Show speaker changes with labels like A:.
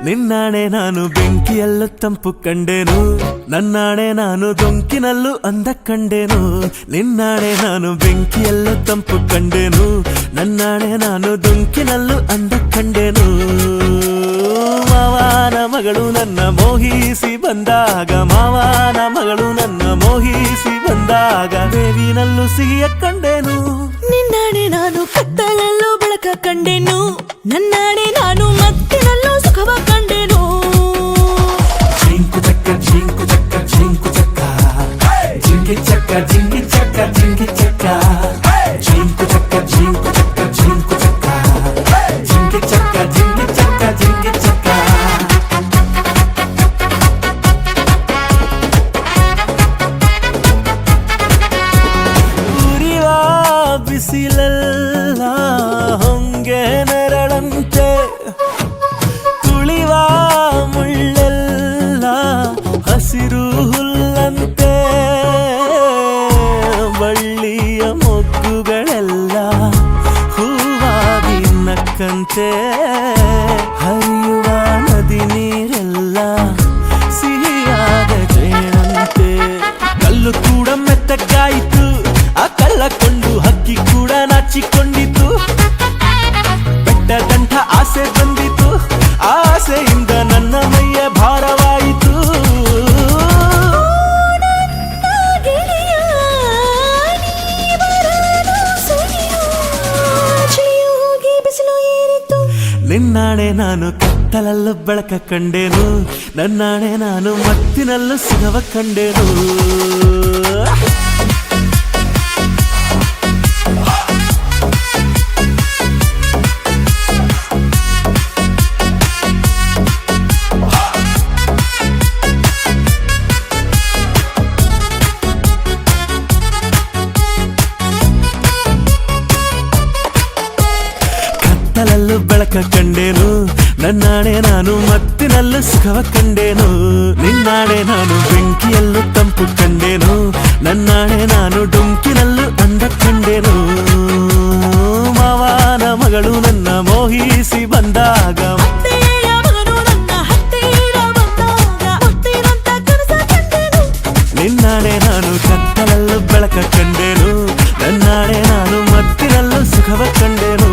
A: ನಿನ್ನಾಣೆ ನಾನು ಬೆಂಕಿಯಲ್ಲೂ ತಂಪು ಕಂಡೆನು, ನನ್ನಾಣೆ ನಾನು ದೊಂಕಿನಲ್ಲೂ ಅಂದ ಕಂಡೆನು. ನಿನ್ನಾಣೆ ನಾನು ಬೆಂಕಿಯಲ್ಲೂ ತಂಪು ಕಂಡೆನು, ನನ್ನಾಣೆ ನಾನು ದೊಂಕಿನಲ್ಲೂ ಅಂದ ಕಂಡೆನು. ಮಾವನ ಮಗಳು ನನ್ನ ಮೋಹಿಸಿ ಬಂದಾಗ, ಮಾವನ ಮಗಳು ನನ್ನ ಮೋಹಿಸಿ ಬಂದಾಗ ಬೇವಿನಲ್ಲೂ ಸಿಹಿಯ ಕಂಡೆನು.
B: ನಿನ್ನಾಣೆ ನಾನು ಕತ್ತಲಲ್ಲೂ ಬೆಳಕ ಕಂಡೆನು, ನನ್ನಾಣೆ ನಾನು ಮತ್ತಿನಲ್ಲೂ ಸುಖವ ಕಂಡೆನು.
A: ಜಿಂಕು ಚಕ್ಕ ಜಿಂಕು ಚಕ್ಕ ಜಿಂಕು ಚಕ್ಕ ಜಿಂಗಿ ಚಕ್ಕ ಜಿಂಗಿ ಚಕ್ಕ ಜಿಂಗಿ ಚಕ್ಕ ಜಿಂಕು ಚಕ್ಕ ಜಿಂಕು ಚಕ್ಕ ಜಿಂಕು ಚಕ್ಕ ಜಿಂಗಿ ಚಕ್ಕ ಜಿಂಗಿ ಚಕ್ಕ ಜಿಂಗಿ ಚಕ್ಕ. ಉರಿವ ಬಿಸಿಲೆಲ್ಲ ಹೊಂಗೆ ನೆರಳಂತೆ, ತುಳಿವ ಮುಳ್ಳೆಲ್ಲ ಹಸಿರು ಹುಲ್ಲಂತೆ, ಬಳ್ಳಿಯ ಮೊಗ್ಗುಗಳೆಲ್ಲ ಹೂವಾಗಿ ನಕ್ಕಂತೆ, ಹರಿಯುವ ನದಿ ನೀರೆಲ್ಲ ಸಿಹಿಯಾದ ಜೇನಂತೆ. ಕಲ್ಲು ಕೂಡ ಮೆತ್ತಗಾಯಿತು, ಆ ಕಲ್ಲ ಕೊಂಡು ಹಕ್ಕಿ ಕೂಡ ನಾಚಿಕೊಂಡಿತು. ಬೆಟ್ಟದಂಥ ಆಸೆ ಬಂದಿತು, ಆಸೆಯಿಂದ ನನ್ನ ಮೈಯ ಭಾರವಾಯಿತು. ನಿನ್ನಾಣೆ ನಾನು ಕತ್ತಲಲ್ಲೂ ಬೆಳಕ ಕಂಡೆನು, ನನ್ನಾಣೆ ನಾನು ಮತ್ತಿನಲ್ಲೂ ಸುಖವ ಕಂಡೆನು. ಕತ್ತಲಲ್ಲೂ ಬೆಳಕ ಕಂಡೆನು, ನನ್ನಾಣೆ ನಾನು ಮತ್ತಿನಲ್ಲೂ ಸುಖವ ಕಂಡೆನು. ನಿನ್ನಾಣೆ ನಾನು ಬೆಂಕಿಯಲ್ಲೂ ತಂಪು ಕಂಡೆನು, ನನ್ನಾಣೆ ನಾನು ಡೊಂಕಿನಲ್ಲೂ ಅಂದ ಕಂಡೆನು. ಮಾವನ ಮಗಳು ನನ್ನ ಮೋಹಿಸಿ ಬಂದಾಗ, ನಿನ್ನಾಣೆ ನಾನು ಕತ್ತಲಲ್ಲೂ ಬೆಳಕ ಕಂಡೆನು, ನನ್ನಾಣೆ ನಾನು ಮತ್ತಿನಲ್ಲೂ ಸುಖವ ಕಂಡೆನು.